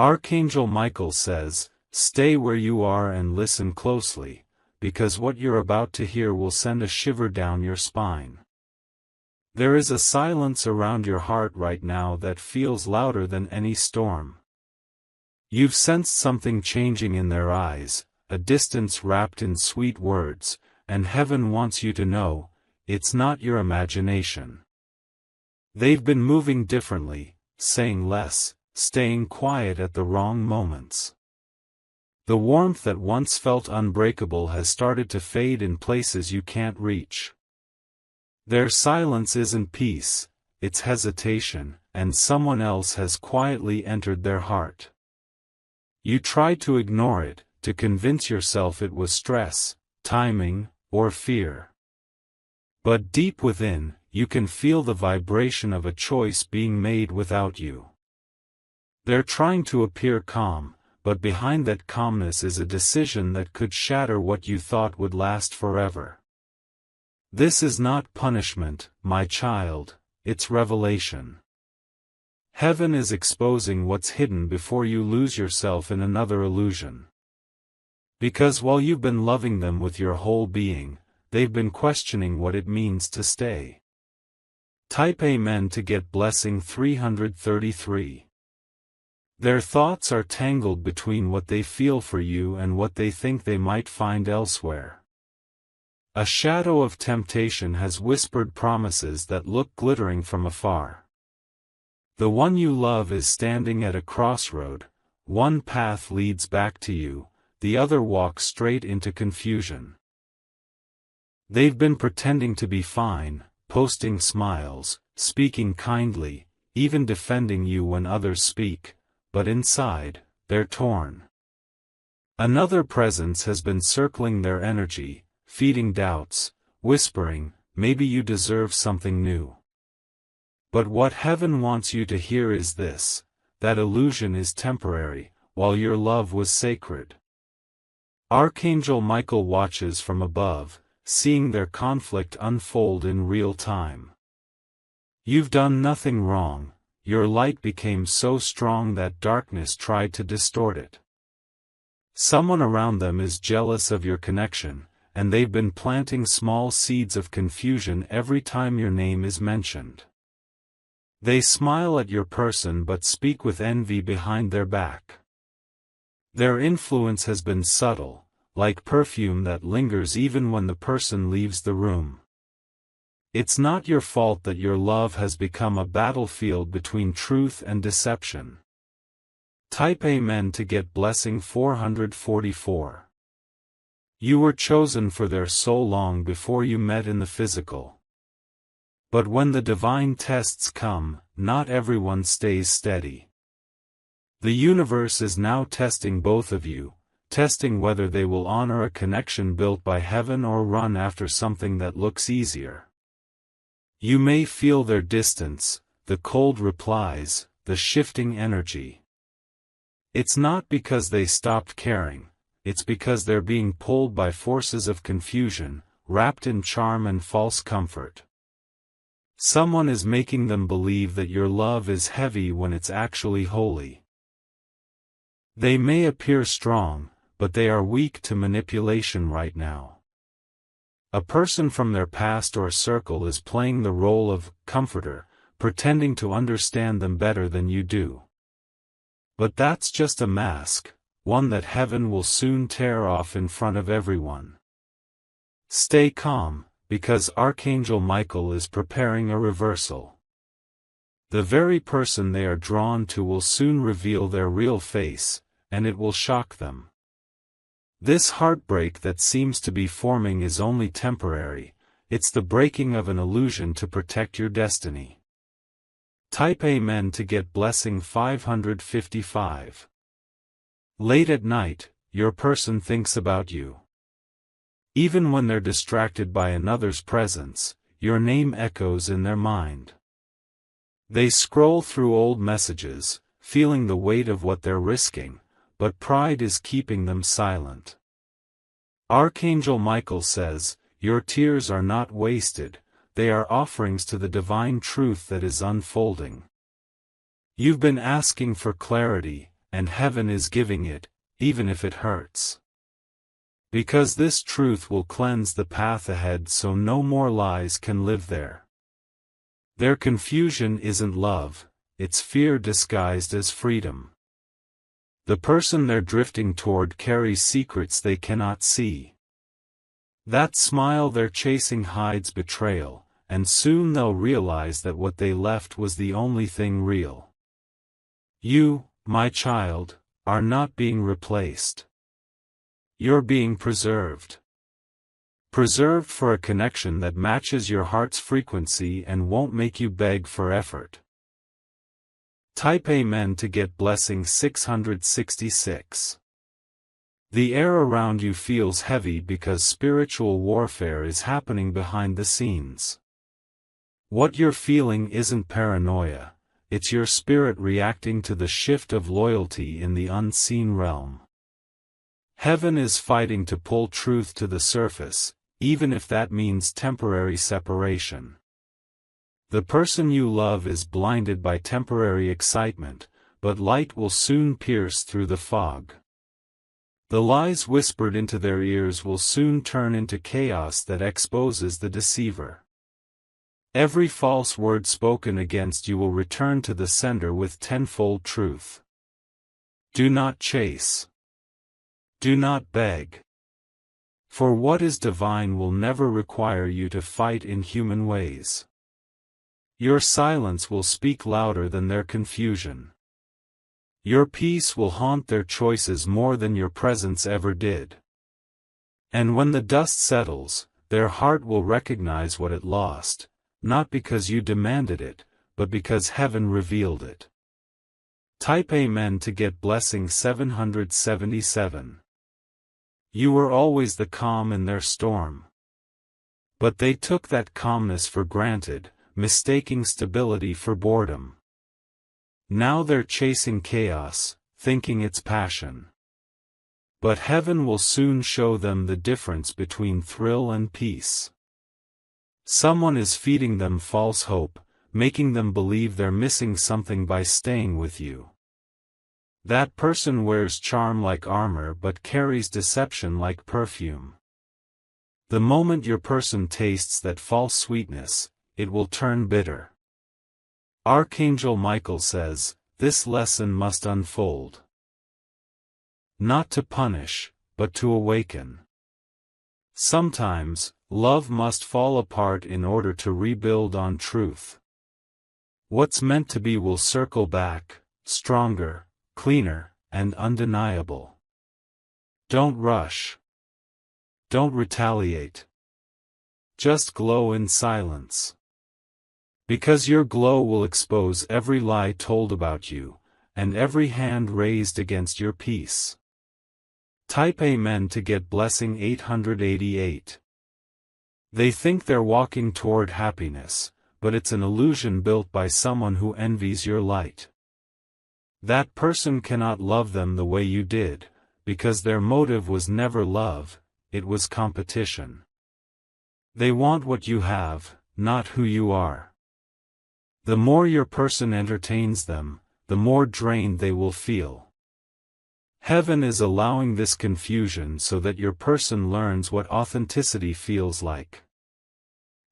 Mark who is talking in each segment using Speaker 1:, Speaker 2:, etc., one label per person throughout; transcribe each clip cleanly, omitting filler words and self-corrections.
Speaker 1: Archangel Michael says, "Stay where you are and listen closely, because what you're about to hear will send a shiver down your spine." There is a silence around your heart right now that feels louder than any storm. You've sensed something changing in their eyes, a distance wrapped in sweet words, and heaven wants you to know, it's not your imagination. They've been moving differently, saying less, staying quiet at the wrong moments. The warmth that once felt unbreakable has started to fade in places you can't reach. Their silence isn't peace, it's hesitation, and someone else has quietly entered their heart. You tried to ignore it, to convince yourself it was stress, timing, or fear. But deep within, you can feel the vibration of a choice being made without you. They're trying to appear calm, but behind that calmness is a decision that could shatter what you thought would last forever. This is not punishment, my child, it's revelation. Heaven is exposing what's hidden before you lose yourself in another illusion. Because while you've been loving them with your whole being, they've been questioning what it means to stay. Type Amen to get blessing 333. Their thoughts are tangled between what they feel for you and what they think they might find elsewhere. A shadow of temptation has whispered promises that look glittering from afar. The one you love is standing at a crossroad, one path leads back to you, the other walks straight into confusion. They've been pretending to be fine, posting smiles, speaking kindly, even defending you when others speak, but inside, they're torn. Another presence has been circling their energy, feeding doubts, whispering, maybe you deserve something new. But what heaven wants you to hear is this: that illusion is temporary, while your love was sacred. Archangel Michael watches from above, seeing their conflict unfold in real time. You've done nothing wrong, your light became so strong that darkness tried to distort it. Someone around them is jealous of your connection, and they've been planting small seeds of confusion every time your name is mentioned. They smile at your person but speak with envy behind their back. Their influence has been subtle, like perfume that lingers even when the person leaves the room. It's not your fault that your love has become a battlefield between truth and deception. Type Amen to get blessing 444. You were chosen for their soul long before you met in the physical. But when the divine tests come, not everyone stays steady. The universe is now testing both of you, testing whether they will honor a connection built by heaven or run after something that looks easier. You may feel their distance, the cold replies, the shifting energy. It's not because they stopped caring, it's because they're being pulled by forces of confusion, wrapped in charm and false comfort. Someone is making them believe that your love is heavy when it's actually holy. They may appear strong, but they are weak to manipulation right now. A person from their past or circle is playing the role of comforter, pretending to understand them better than you do. But that's just a mask, one that heaven will soon tear off in front of everyone. Stay calm, because Archangel Michael is preparing a reversal. The very person they are drawn to will soon reveal their real face, and it will shock them. This heartbreak that seems to be forming is only temporary, it's the breaking of an illusion to protect your destiny. Type Amen to get blessing 555. Late at night, your person thinks about you. Even when they're distracted by another's presence, your name echoes in their mind. They scroll through old messages, feeling the weight of what they're risking, but pride is keeping them silent. Archangel Michael says, your tears are not wasted, they are offerings to the divine truth that is unfolding. You've been asking for clarity, and heaven is giving it, even if it hurts. Because this truth will cleanse the path ahead so no more lies can live there. Their confusion isn't love, it's fear disguised as freedom. The person they're drifting toward carries secrets they cannot see. That smile they're chasing hides betrayal, and soon they'll realize that what they left was the only thing real. You, my child, are not being replaced. You're being preserved. Preserved for a connection that matches your heart's frequency and won't make you beg for effort. Type Amen to get blessing 666. The air around you feels heavy because spiritual warfare is happening behind the scenes. What you're feeling isn't paranoia, it's your spirit reacting to the shift of loyalty in the unseen realm. Heaven is fighting to pull truth to the surface, even if that means temporary separation. The person you love is blinded by temporary excitement, but light will soon pierce through the fog. The lies whispered into their ears will soon turn into chaos that exposes the deceiver. Every false word spoken against you will return to the sender with tenfold truth. Do not chase. Do not beg. For what is divine will never require you to fight in human ways. Your silence will speak louder than their confusion. Your peace will haunt their choices more than your presence ever did. And when the dust settles, their heart will recognize what it lost, not because you demanded it, but because heaven revealed it. Type Amen to get blessing 777. You were always the calm in their storm. But they took that calmness for granted, mistaking stability for boredom. Now they're chasing chaos, thinking it's passion. But heaven will soon show them the difference between thrill and peace. Someone is feeding them false hope, making them believe they're missing something by staying with you. That person wears charm like armor but carries deception like perfume. The moment your person tastes that false sweetness, it will turn bitter. Archangel Michael says, this lesson must unfold. Not to punish, but to awaken. Sometimes, love must fall apart in order to rebuild on truth. What's meant to be will circle back, stronger, cleaner, and undeniable. Don't rush. Don't retaliate. Just glow in silence. Because your glow will expose every lie told about you, and every hand raised against your peace. Type Amen to get blessing 888. They think they're walking toward happiness, but it's an illusion built by someone who envies your light. That person cannot love them the way you did, because their motive was never love, it was competition. They want what you have, not who you are. The more your person entertains them, the more drained they will feel. Heaven is allowing this confusion so that your person learns what authenticity feels like.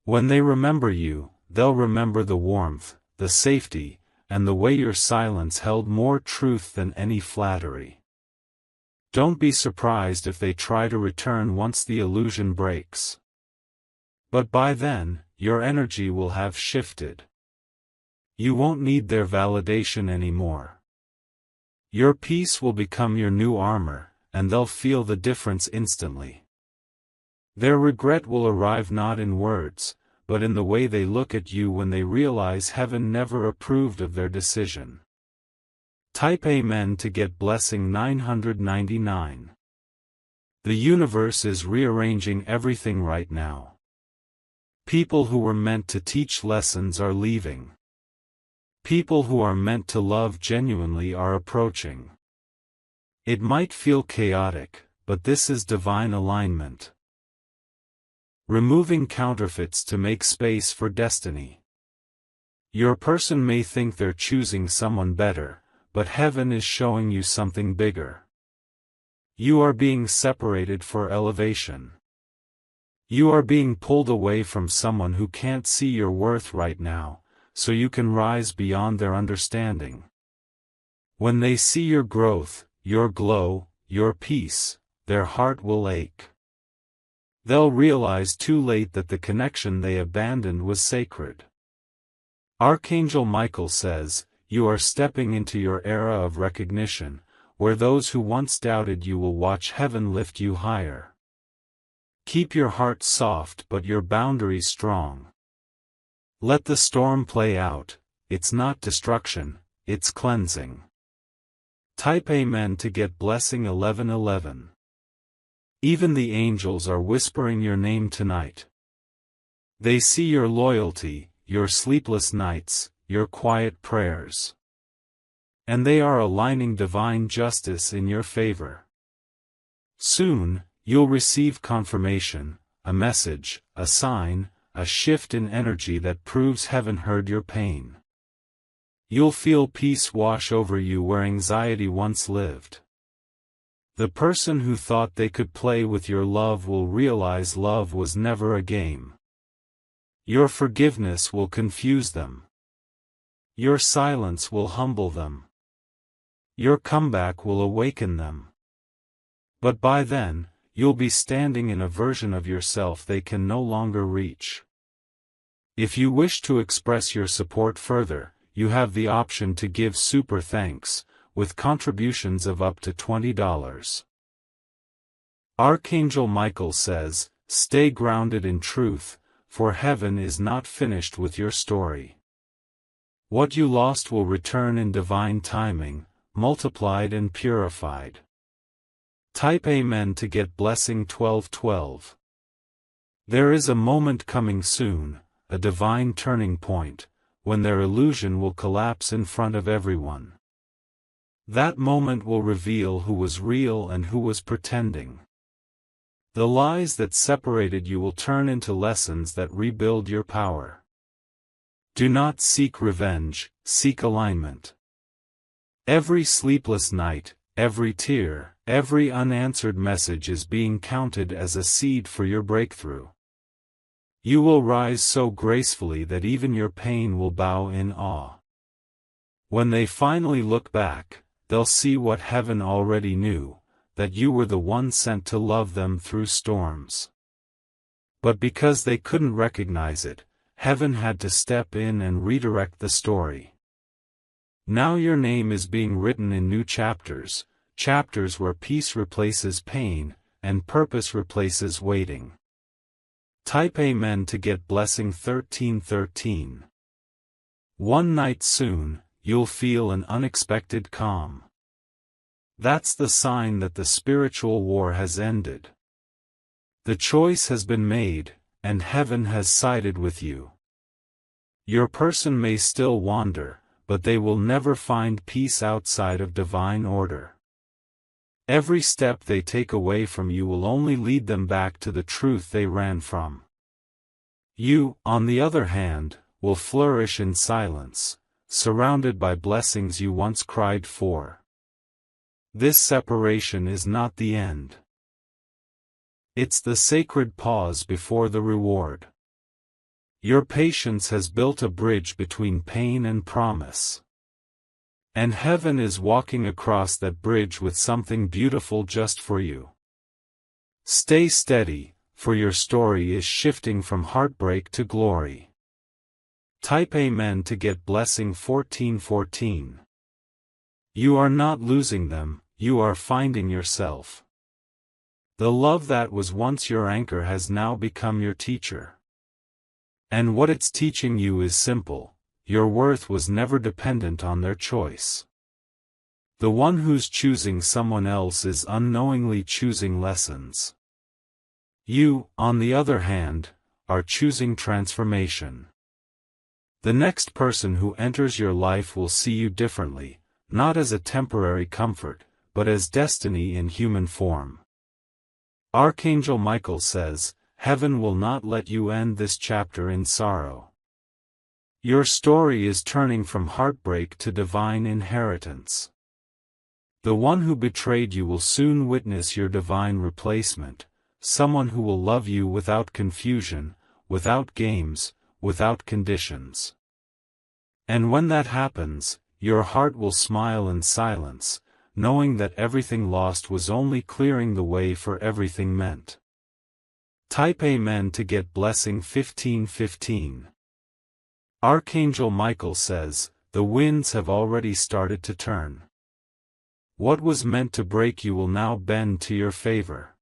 Speaker 1: When they remember you, they'll remember the warmth, the safety, and the way your silence held more truth than any flattery. Don't be surprised if they try to return once the illusion breaks. But by then, your energy will have shifted. You won't need their validation anymore. Your peace will become your new armor, and they'll feel the difference instantly. Their regret will arrive not in words, but in the way they look at you when they realize heaven never approved of their decision. Type Amen to get blessing 999. The universe is rearranging everything right now. People who were meant to teach lessons are leaving. People who are meant to love genuinely are approaching. It might feel chaotic, but this is divine alignment. Removing counterfeits to make space for destiny. Your person may think they're choosing someone better, but heaven is showing you something bigger. You are being separated for elevation. You are being pulled away from someone who can't see your worth right now, so you can rise beyond their understanding. When they see your growth, your glow, your peace, their heart will ache. They'll realize too late that the connection they abandoned was sacred. Archangel Michael says, you are stepping into your era of recognition, where those who once doubted you will watch heaven lift you higher. Keep your heart soft but your boundaries strong. Let the storm play out, it's not destruction, it's cleansing. Type Amen to get blessing 1111. Even the angels are whispering your name tonight. They see your loyalty, your sleepless nights, your quiet prayers. And they are aligning divine justice in your favor. Soon, you'll receive confirmation, a message, a sign, a shift in energy that proves heaven heard your pain. You'll feel peace wash over you where anxiety once lived. The person who thought they could play with your love will realize love was never a game. Your forgiveness will confuse them. Your silence will humble them. Your comeback will awaken them. But by then, you'll be standing in a version of yourself they can no longer reach. If you wish to express your support further, you have the option to give super thanks, with contributions of up to $20. Archangel Michael says, stay grounded in truth, for heaven is not finished with your story. What you lost will return in divine timing, multiplied and purified. Type Amen to get blessing 1212. There is a moment coming soon, a divine turning point, when their illusion will collapse in front of everyone. That moment will reveal who was real and who was pretending. The lies that separated you will turn into lessons that rebuild your power. Do not seek revenge, seek alignment. Every sleepless night, every tear, every unanswered message is being counted as a seed for your breakthrough. You will rise so gracefully that even your pain will bow in awe. When they finally look back, they'll see what heaven already knew, that you were the one sent to love them through storms. But because they couldn't recognize it, heaven had to step in and redirect the story. Now your name is being written in new chapters, chapters where peace replaces pain, and purpose replaces waiting. Type Amen to get blessing 1313. One night soon, you'll feel an unexpected calm. That's the sign that the spiritual war has ended. The choice has been made, and heaven has sided with you. Your person may still wander, but they will never find peace outside of divine order. Every step they take away from you will only lead them back to the truth they ran from. You, on the other hand, will flourish in silence, surrounded by blessings you once cried for. This separation is not the end. It's the sacred pause before the reward. Your patience has built a bridge between pain and promise. And heaven is walking across that bridge with something beautiful just for you. Stay steady, for your story is shifting from heartbreak to glory. Type Amen to get blessing 1414. You are not losing them, you are finding yourself. The love that was once your anchor has now become your teacher. And what it's teaching you is simple: your worth was never dependent on their choice. The one who's choosing someone else is unknowingly choosing lessons. You, on the other hand, are choosing transformation. The next person who enters your life will see you differently, not as a temporary comfort, but as destiny in human form. Archangel Michael says, heaven will not let you end this chapter in sorrow. Your story is turning from heartbreak to divine inheritance. The one who betrayed you will soon witness your divine replacement, someone who will love you without confusion, without games, without conditions. And when that happens, your heart will smile in silence, knowing that everything lost was only clearing the way for everything meant. Type Amen to get blessing 1515. Archangel Michael says, the winds have already started to turn. What was meant to break you will now bend to your favor.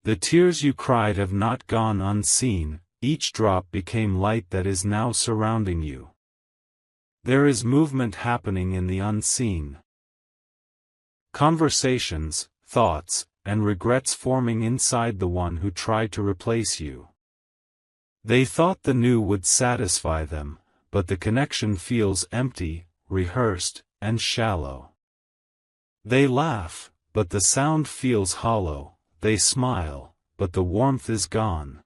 Speaker 1: The tears you cried have not gone unseen, each drop became light that is now surrounding you. There is movement happening in the unseen. Conversations, thoughts, and regrets forming inside the one who tried to replace you. They thought the new would satisfy them, but the connection feels empty, rehearsed, and shallow. They laugh, but the sound feels hollow, they smile, but the warmth is gone.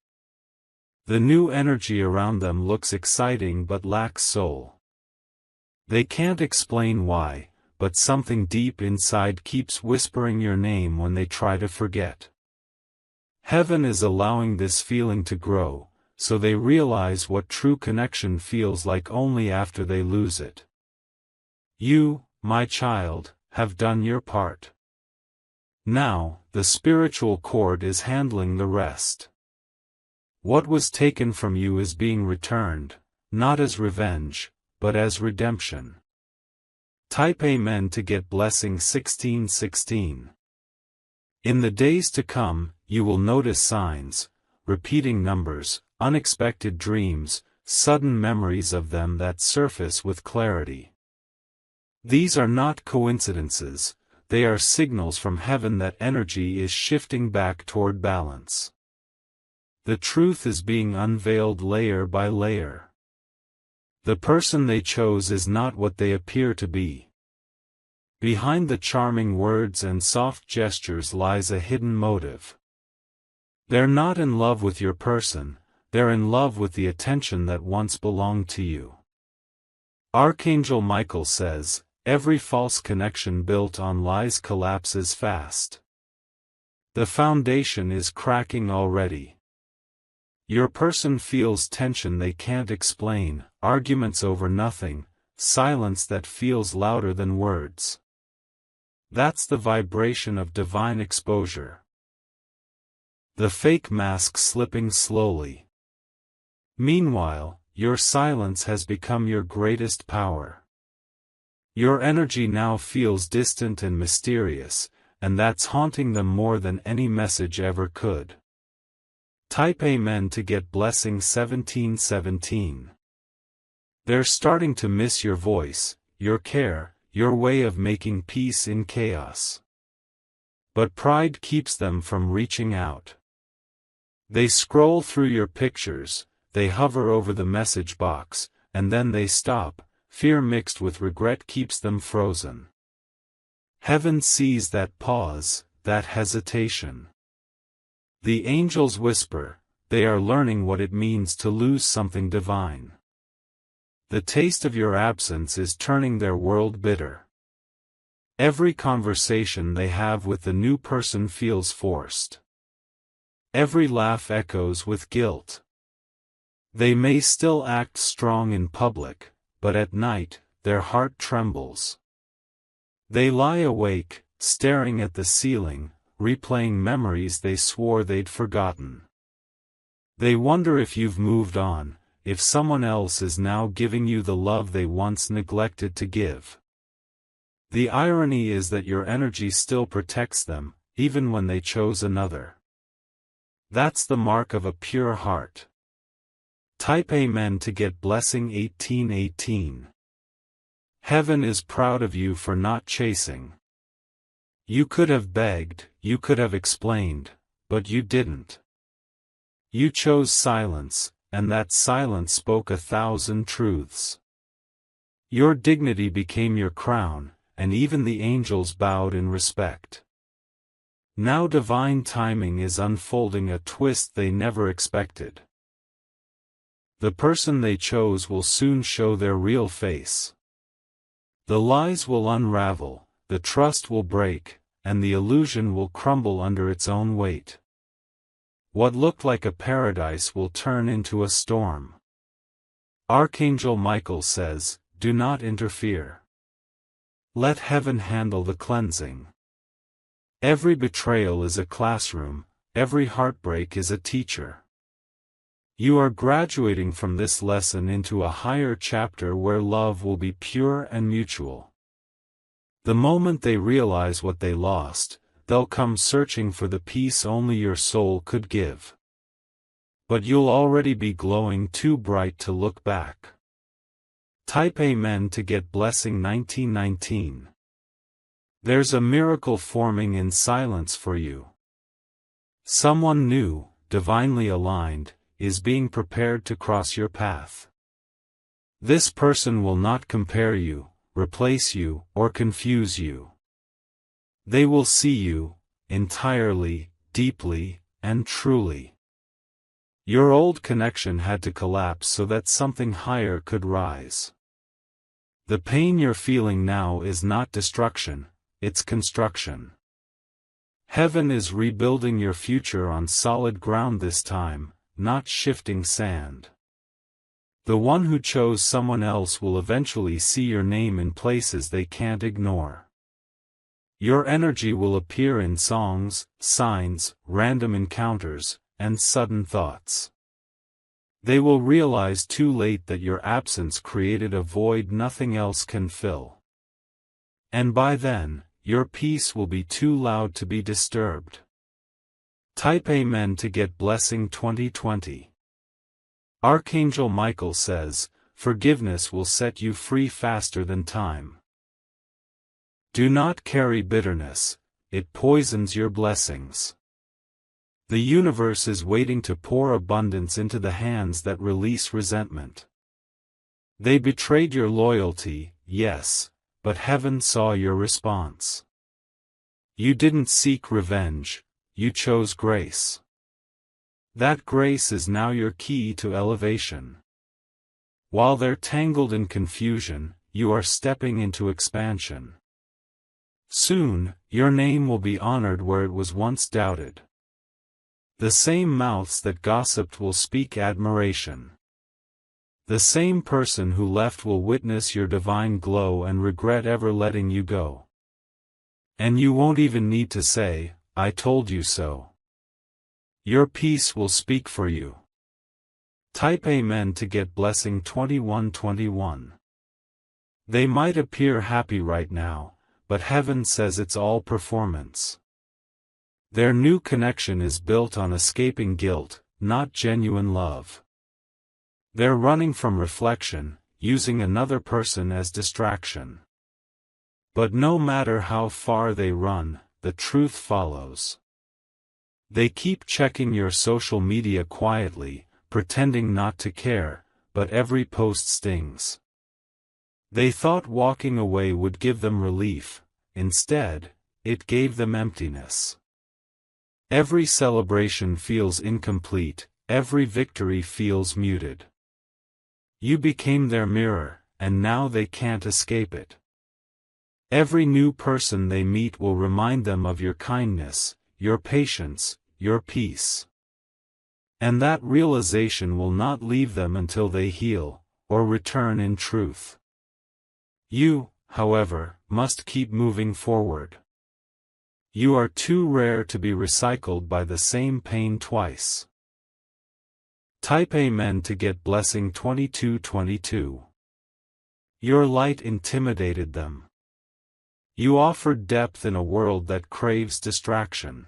Speaker 1: The new energy around them looks exciting but lacks soul. They can't explain why, but something deep inside keeps whispering your name when they try to forget. Heaven is allowing this feeling to grow, so they realize what true connection feels like only after they lose it. You, my child, have done your part. Now, the spiritual cord is handling the rest. What was taken from you is being returned, not as revenge, but as redemption. Type Amen to get blessing 1616. In the days to come, you will notice signs, repeating numbers, unexpected dreams, sudden memories of them that surface with clarity. These are not coincidences, they are signals from heaven that energy is shifting back toward balance. The truth is being unveiled layer by layer. The person they chose is not what they appear to be. Behind the charming words and soft gestures lies a hidden motive. They're not in love with your person, they're in love with the attention that once belonged to you. Archangel Michael says, every false connection built on lies collapses fast. The foundation is cracking already. Your person feels tension they can't explain, arguments over nothing, silence that feels louder than words. That's the vibration of divine exposure. The fake mask slipping slowly. Meanwhile, your silence has become your greatest power. Your energy now feels distant and mysterious, and that's haunting them more than any message ever could. Type Amen to get blessing 1717. They're starting to miss your voice, your care, your way of making peace in chaos. But pride keeps them from reaching out. They scroll through your pictures, they hover over the message box, and then they stop. Fear mixed with regret keeps them frozen. Heaven sees that pause, that hesitation. The angels whisper, they are learning what it means to lose something divine. The taste of your absence is turning their world bitter. Every conversation they have with the new person feels forced. Every laugh echoes with guilt. They may still act strong in public, but at night, their heart trembles. They lie awake, staring at the ceiling, replaying memories they swore they'd forgotten. They wonder if you've moved on, if someone else is now giving you the love they once neglected to give. The irony is that your energy still protects them, even when they chose another. That's the mark of a pure heart. Type Amen to get blessing 1818. Heaven is proud of you for not chasing. You could have begged, you could have explained, but you didn't. You chose silence, and that silence spoke 1,000 truths. Your dignity became your crown, and even the angels bowed in respect. Now divine timing is unfolding a twist they never expected. The person they chose will soon show their real face. The lies will unravel, the trust will break, and the illusion will crumble under its own weight. What looked like a paradise will turn into a storm. Archangel Michael says, "Do not interfere. Let heaven handle the cleansing." Every betrayal is a classroom, every heartbreak is a teacher. You are graduating from this lesson into a higher chapter where love will be pure and mutual. The moment they realize what they lost, they'll come searching for the peace only your soul could give. But you'll already be glowing too bright to look back. Type Amen to get blessing 1919. There's a miracle forming in silence for you. Someone new, divinely aligned, is being prepared to cross your path. This person will not compare you, replace you, or confuse you. They will see you, entirely, deeply, and truly. Your old connection had to collapse so that something higher could rise. The pain you're feeling now is not destruction, it's construction. Heaven is rebuilding your future on solid ground this time, not shifting sand. The one who chose someone else will eventually see your name in places they can't ignore. Your energy will appear in songs, signs, random encounters, and sudden thoughts. They will realize too late that your absence created a void nothing else can fill. And by then, your peace will be too loud to be disturbed. Type Amen to get blessing 2020. Archangel Michael says, forgiveness will set you free faster than time. Do not carry bitterness, it poisons your blessings. The universe is waiting to pour abundance into the hands that release resentment. They betrayed your loyalty, yes, but heaven saw your response. You didn't seek revenge, you chose grace. That grace is now your key to elevation. While they're tangled in confusion, you are stepping into expansion. Soon, your name will be honored where it was once doubted. The same mouths that gossiped will speak admiration. The same person who left will witness your divine glow and regret ever letting you go. And you won't even need to say, "I told you so." Your peace will speak for you. Type Amen to get blessing 2121. They might appear happy right now, but heaven says it's all performance. Their new connection is built on escaping guilt, not genuine love. They're running from reflection, using another person as distraction. But no matter how far they run, the truth follows. They keep checking your social media quietly, pretending not to care, but every post stings. They thought walking away would give them relief, instead, it gave them emptiness. Every celebration feels incomplete, every victory feels muted. You became their mirror, and now they can't escape it. Every new person they meet will remind them of your kindness, your patience, your peace. And that realization will not leave them until they heal, or return in truth. You, however, must keep moving forward. You are too rare to be recycled by the same pain twice. Type Amen to get blessing 2222. Your light intimidated them. You offered depth in a world that craves distraction.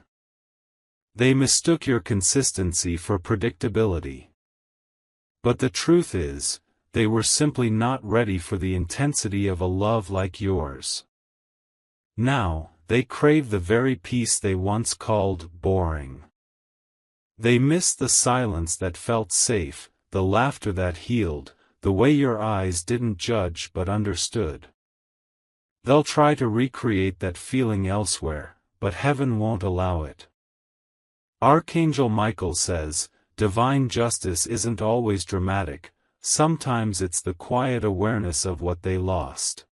Speaker 1: They mistook your consistency for predictability. But the truth is, they were simply not ready for the intensity of a love like yours. Now, they crave the very peace they once called boring. They miss the silence that felt safe, the laughter that healed, the way your eyes didn't judge but understood. They'll try to recreate that feeling elsewhere, but heaven won't allow it. Archangel Michael says, divine justice isn't always dramatic, sometimes it's the quiet awareness of what they lost.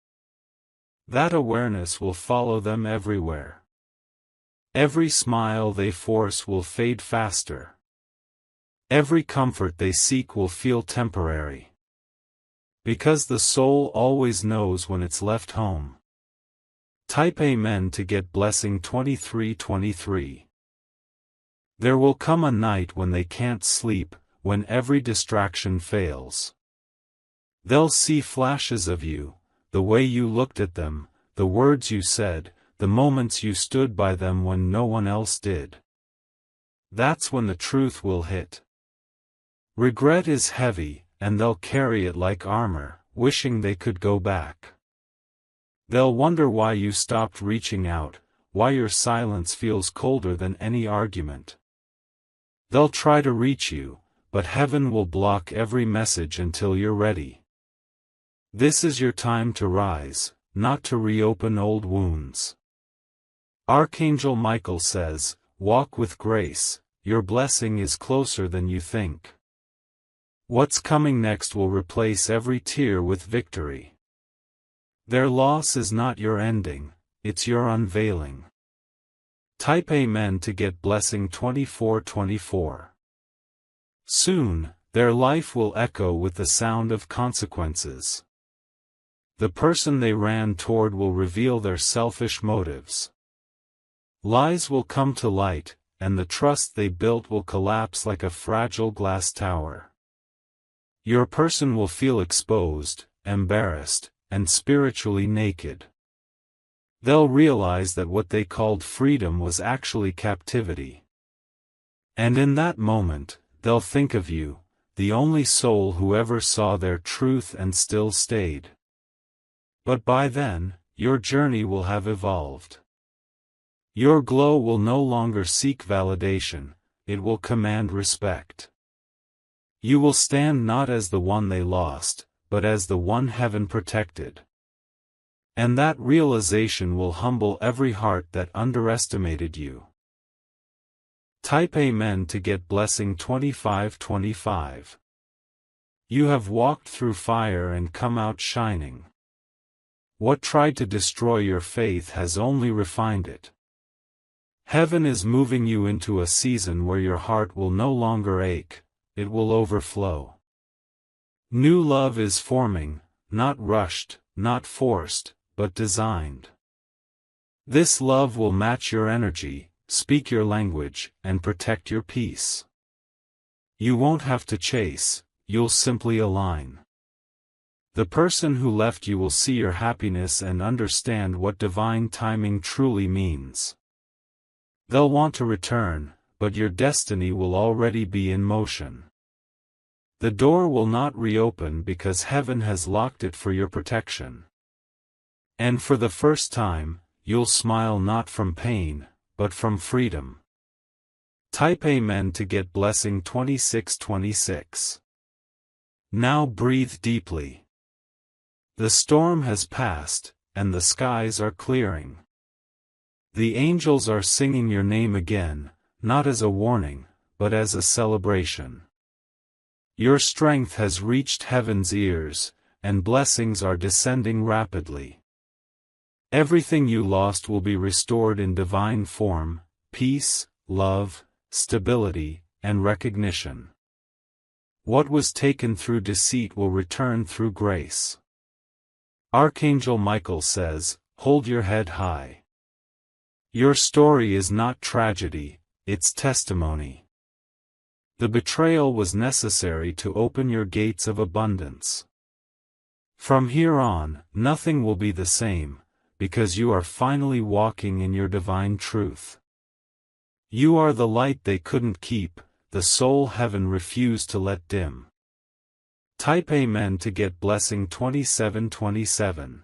Speaker 1: That awareness will follow them everywhere. Every smile they force will fade faster. Every comfort they seek will feel temporary. Because the soul always knows when it's left home. Type Amen to get blessing 2323. There will come a night when they can't sleep, when every distraction fails. They'll see flashes of you, the way you looked at them, the words you said, the moments you stood by them when no one else did. That's when the truth will hit. Regret is heavy, and they'll carry it like armor, wishing they could go back. They'll wonder why you stopped reaching out, why your silence feels colder than any argument. They'll try to reach you, but heaven will block every message until you're ready. This is your time to rise, not to reopen old wounds. Archangel Michael says, walk with grace, your blessing is closer than you think. What's coming next will replace every tear with victory. Their loss is not your ending, it's your unveiling. Type Amen to get blessing 2424. Soon, their life will echo with the sound of consequences. The person they ran toward will reveal their selfish motives. Lies will come to light, and the trust they built will collapse like a fragile glass tower. Your person will feel exposed, embarrassed, and spiritually naked. They'll realize that what they called freedom was actually captivity. And in that moment, they'll think of you, the only soul who ever saw their truth and still stayed. But by then, your journey will have evolved. Your glow will no longer seek validation, it will command respect. You will stand not as the one they lost, but as the one heaven protected. And that realization will humble every heart that underestimated you. Type Amen to get blessing 2525. You have walked through fire and come out shining. What tried to destroy your faith has only refined it. Heaven is moving you into a season where your heart will no longer ache, it will overflow. New love is forming, not rushed, not forced, but designed. This love will match your energy, speak your language, and protect your peace. You won't have to chase, you'll simply align. The person who left you will see your happiness and understand what divine timing truly means. They'll want to return, but your destiny will already be in motion. The door will not reopen because heaven has locked it for your protection. And for the first time, you'll smile not from pain, but from freedom. Type Amen to get blessing 2626. Now breathe deeply. The storm has passed, and the skies are clearing. The angels are singing your name again, not as a warning, but as a celebration. Your strength has reached heaven's ears, and blessings are descending rapidly. Everything you lost will be restored in divine form, peace, love, stability, and recognition. What was taken through deceit will return through grace. Archangel Michael says, hold your head high. Your story is not tragedy, it's testimony. The betrayal was necessary to open your gates of abundance. From here on, nothing will be the same, because you are finally walking in your divine truth. You are the light they couldn't keep, the soul heaven refused to let dim. Type Amen to get blessing 2727.